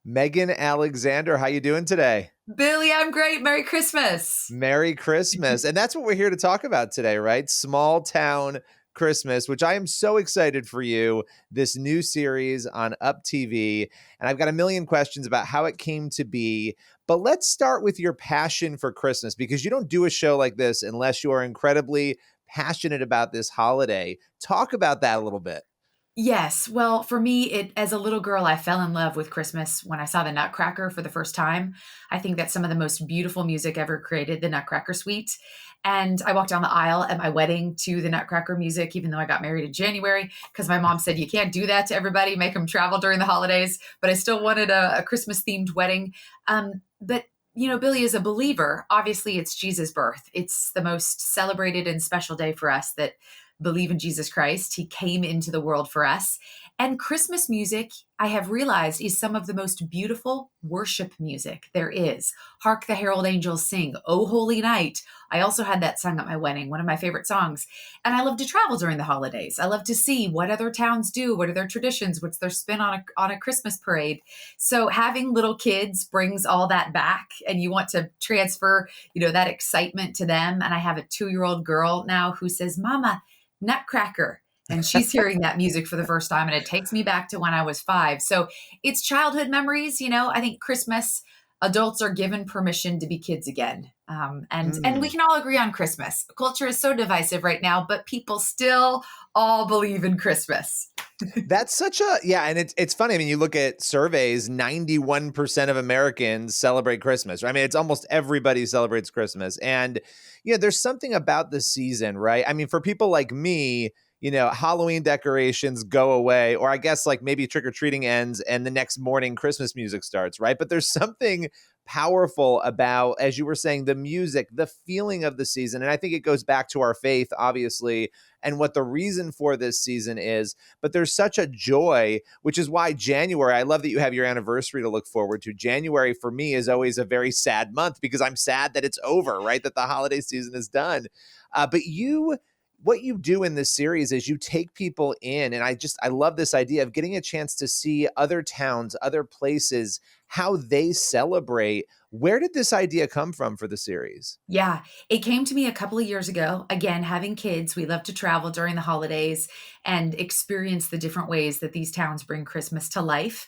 Megan Alexander. How you doing today? Billy, I'm great. Merry Christmas. Merry Christmas. And that's what we're here to talk about today, right? Small town Christmas, which I am so excited for you, this new series on Up TV. And I've got a million questions about how it came to be. But let's start with your passion for Christmas, because you don't do a show like this unless you are incredibly passionate about this holiday. Talk about that a little bit. Yes. Well, for me, it as a little girl, I fell in love with Christmas when I saw the Nutcracker for the first time. I think that's some of the most beautiful music ever created, the Nutcracker Suite. And I walked down the aisle at my wedding to the Nutcracker music, even though I got married in January, because my mom said you can't do that to everybody, make them travel during the holidays. But I still wanted a Christmas themed wedding. But Billy is a believer. Obviously, it's Jesus' birth. It's the most celebrated and special day for us that believe in Jesus Christ. He came into the world for us. And Christmas music, I have realized, is some of the most beautiful worship music there is. Hark the Herald Angels Sing, O Holy Night. I also had that sung at my wedding, one of my favorite songs. And I love to travel during the holidays. I love to see what other towns do, what are their traditions, what's their spin on a Christmas parade. So having little kids brings all that back, and you want to transfer, that excitement to them. And I have a 2-year-old girl now who says, Mama, Nutcracker. And she's hearing that music for the first time, and it takes me back to when I was 5. So it's childhood memories. I think Christmas, adults are given permission to be kids again. And we can all agree on Christmas. Culture is so divisive right now, but people still all believe in Christmas. That's such a, yeah. And it's funny. I mean, you look at surveys, 91% of Americans celebrate Christmas. Right? I mean, it's almost everybody celebrates Christmas. And, there's something about the season, right? I mean, for people like me, Halloween decorations go away, or I guess like maybe trick-or-treating ends and the next morning Christmas music starts, right? But there's something powerful about, as you were saying, the music, the feeling of the season. And I think it goes back to our faith, obviously, and what the reason for this season is. But there's such a joy, which is why January, I love that you have your anniversary to look forward to. January for me is always a very sad month because I'm sad that it's over, right? That the holiday season is done. But what you do in this series is you take people in, and I love this idea of getting a chance to see other towns, other places, how they celebrate. Where did this idea come from for the series? Yeah, it came to me a couple of years ago. Again, having kids, we love to travel during the holidays and experience the different ways that these towns bring Christmas to life.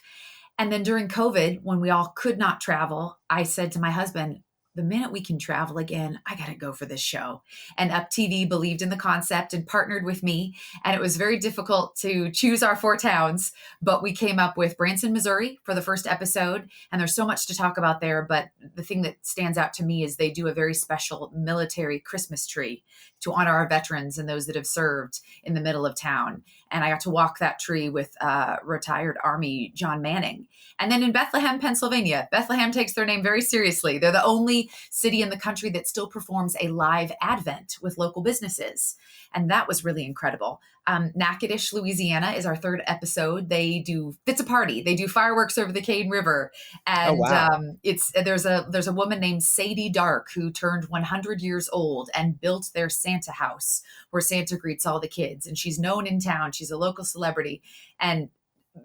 And then during COVID, when we all could not travel, I said to my husband, the minute we can travel again, I got to go for this show. And Up TV believed in the concept and partnered with me. And it was very difficult to choose our 4 towns, but we came up with Branson, Missouri for the first episode. And there's so much to talk about there. But the thing that stands out to me is they do a very special military Christmas tree to honor our veterans and those that have served in the middle of town. And I got to walk that tree with retired Army John Manning. And then in Bethlehem, Pennsylvania, Bethlehem takes their name very seriously. They're the only city in the country that still performs a live Advent with local businesses. And that was really incredible. Natchitoches, Louisiana is our 3rd episode. It's a party. They do fireworks over the Cane River. Oh, And wow. there's a woman named Sadie Dark who turned 100 years old and built their Santa house where Santa greets all the kids. And she's known in town. She's a local celebrity and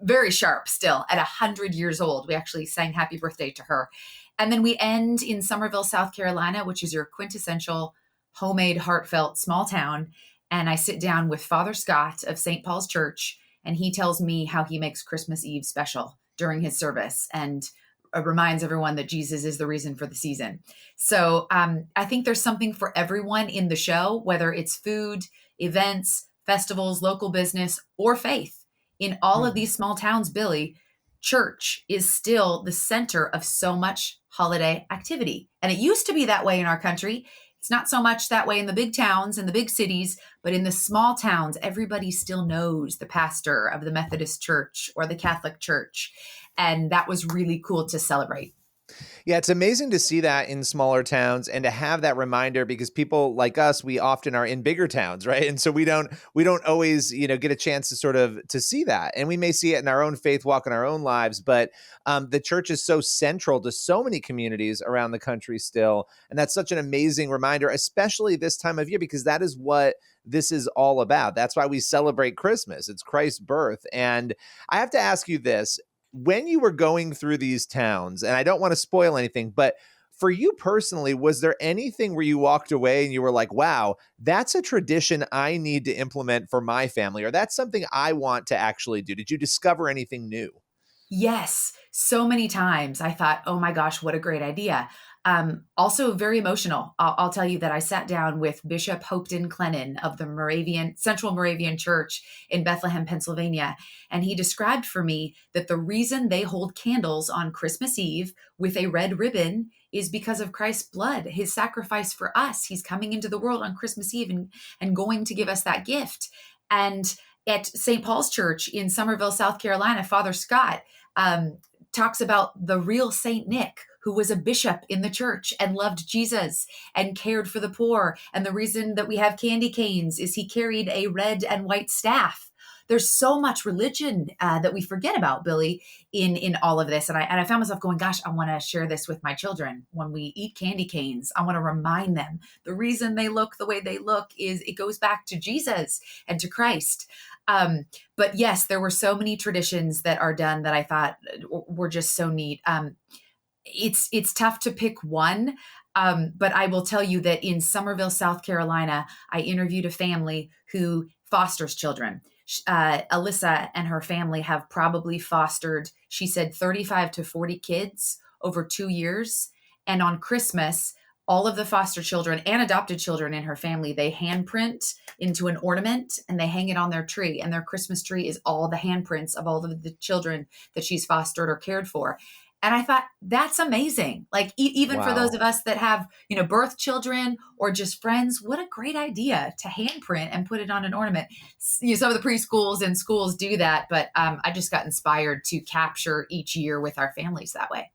very sharp still at 100 years old. We actually sang happy birthday to her. And then we end in Summerville, South Carolina, which is your quintessential homemade, heartfelt small town. And I sit down with Father Scott of St. Paul's Church, and he tells me how he makes Christmas Eve special during his service and reminds everyone that Jesus is the reason for the season. So I think there's something for everyone in the show, whether it's food, events, festivals, local business, or faith. In all of these small towns, Billy, church is still the center of so much holiday activity. And it used to be that way in our country. It's not so much that way in the big towns and the big cities, but in the small towns, everybody still knows the pastor of the Methodist Church or the Catholic Church. And that was really cool to celebrate. Yeah, it's amazing to see that in smaller towns and to have that reminder, because people like us, we often are in bigger towns, right? And so we don't always, get a chance to sort of to see that. And we may see it in our own faith walk in our own lives, but the church is so central to so many communities around the country still. And that's such an amazing reminder, especially this time of year, because that is what this is all about. That's why we celebrate Christmas. It's Christ's birth. And I have to ask you this. when you were going through these towns, and I don't want to spoil anything, but for you personally, was there anything where you walked away and you were like, wow, that's a tradition I need to implement for my family, or that's something I want to actually do? Did you discover anything new? Yes, so many times I thought, oh my gosh, what a great idea. Also very emotional. I'll tell you that I sat down with Bishop Hopton Clennon of the Central Moravian Church in Bethlehem, Pennsylvania, and he described for me that the reason they hold candles on Christmas Eve with a red ribbon is because of Christ's blood, his sacrifice for us. He's coming into the world on Christmas Eve and going to give us that gift. And at St. Paul's Church in Somerville, South Carolina, Father Scott um, talks about the real Saint Nick, who was a bishop in the church and loved Jesus and cared for the poor. And the reason that we have candy canes is he carried a red and white staff. There's so much religion that we forget about, Billy, in all of this. And I found myself going, gosh, I want to share this with my children. When we eat candy canes, I want to remind them the reason they look the way they look is it goes back to Jesus and to Christ. But yes, there were so many traditions that are done that I thought were just so neat. It's tough to pick one, but I will tell you that in Somerville, South Carolina, I interviewed a family who fosters children. Alyssa and her family have probably fostered, she said, 35 to 40 kids over 2 years. And on Christmas, all of the foster children and adopted children in her family, they handprint into an ornament and they hang it on their tree. And their Christmas tree is all the handprints of all of the children that she's fostered or cared for. And I thought, that's amazing. Like, even for those Wow. of us that have, birth children or just friends, what a great idea to handprint and put it on an ornament. Some of the preschools and schools do that, but I just got inspired to capture each year with our families that way.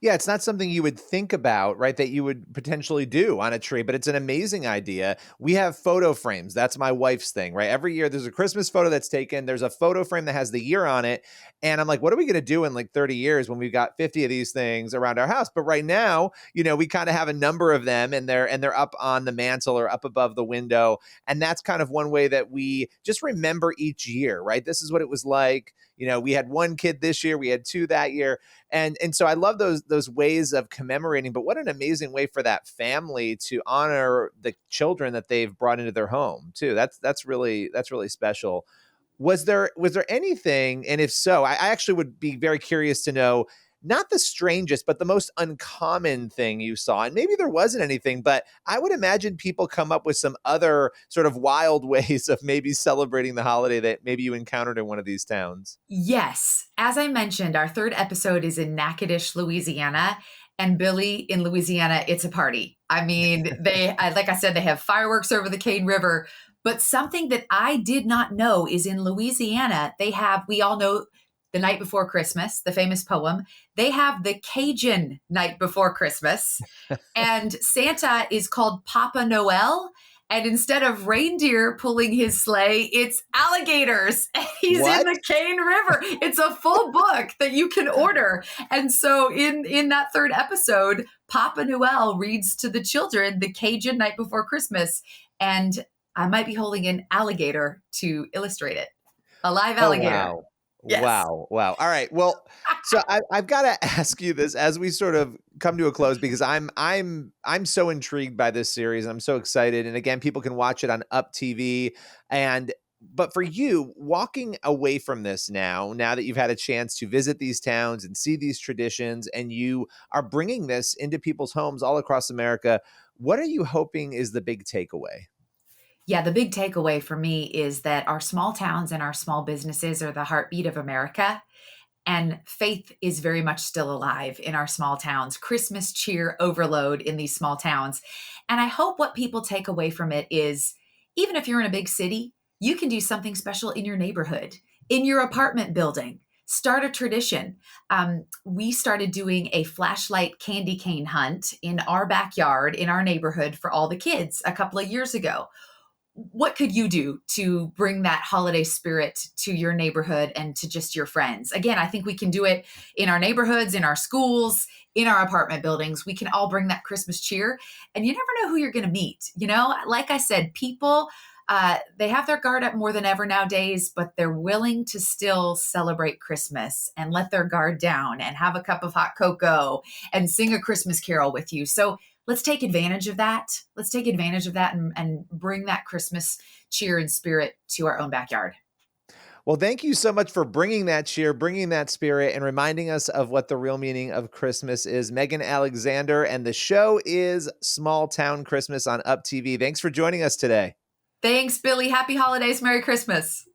Yeah, it's not something you would think about, right? That you would potentially do on a tree, but it's an amazing idea. We have photo frames. That's my wife's thing, right? Every year there's a Christmas photo that's taken. There's a photo frame that has the year on it. And I'm like, what are we going to do in like 30 years when we've got 50 of these things around our house? But right now, we kind of have a number of them and they're up on the mantle or up above the window. And that's kind of one way that we just remember each year, right? This is what it was like. We had one kid this year, we had two that year. And so I love those ways of commemorating, but what an amazing way for that family to honor the children that they've brought into their home too. That's really special. Was there anything, and if so, I actually would be very curious to know, not the strangest, but the most uncommon thing you saw. And maybe there wasn't anything, but I would imagine people come up with some other sort of wild ways of maybe celebrating the holiday that maybe you encountered in one of these towns. Yes. As I mentioned, our third episode is in Natchitoches, Louisiana. And Billy, in Louisiana, it's a party. I mean, like I said, they have fireworks over the Cane River. But something that I did not know is in Louisiana, we all know the night before Christmas, the famous poem. They have the Cajun night before Christmas. And Santa is called Papa Noel. And instead of reindeer pulling his sleigh, it's alligators. He's in What? the Cane River. It's a full book that you can order. And so in that third episode, Papa Noel reads to the children the Cajun night before Christmas. And I might be holding an alligator to illustrate it. A live Oh, alligator. wow. Yes. Wow. Wow. All right. Well, so I've got to ask you this as we sort of come to a close, because I'm so intrigued by this series. I'm so excited. And again, people can watch it on Up TV. But for you, walking away from this now that you've had a chance to visit these towns and see these traditions, and you are bringing this into people's homes all across America, what are you hoping is the big takeaway? Yeah, the big takeaway for me is that our small towns and our small businesses are the heartbeat of America. And faith is very much still alive in our small towns. Christmas cheer overload in these small towns. And I hope what people take away from it is, even if you're in a big city, you can do something special in your neighborhood, in your apartment building. Start a tradition. We started doing a flashlight candy cane hunt in our backyard, in our neighborhood for all the kids a couple of years ago. What could you do to bring that holiday spirit to your neighborhood and to just your friends? Again, I think we can do it in our neighborhoods, in our schools, in our apartment buildings. We can all bring that Christmas cheer, and you never know who you're going to meet. Like I said, people They have their guard up more than ever nowadays, but they're willing to still celebrate Christmas and let their guard down and have a cup of hot cocoa and sing a Christmas carol with you. So let's take advantage of that. Let's take advantage of that and bring that Christmas cheer and spirit to our own backyard. Well, thank you so much for bringing that cheer, bringing that spirit, and reminding us of what the real meaning of Christmas is. Megan Alexander, and the show is Small Town Christmas on Up TV. Thanks for joining us today. Thanks, Billy. Happy holidays. Merry Christmas.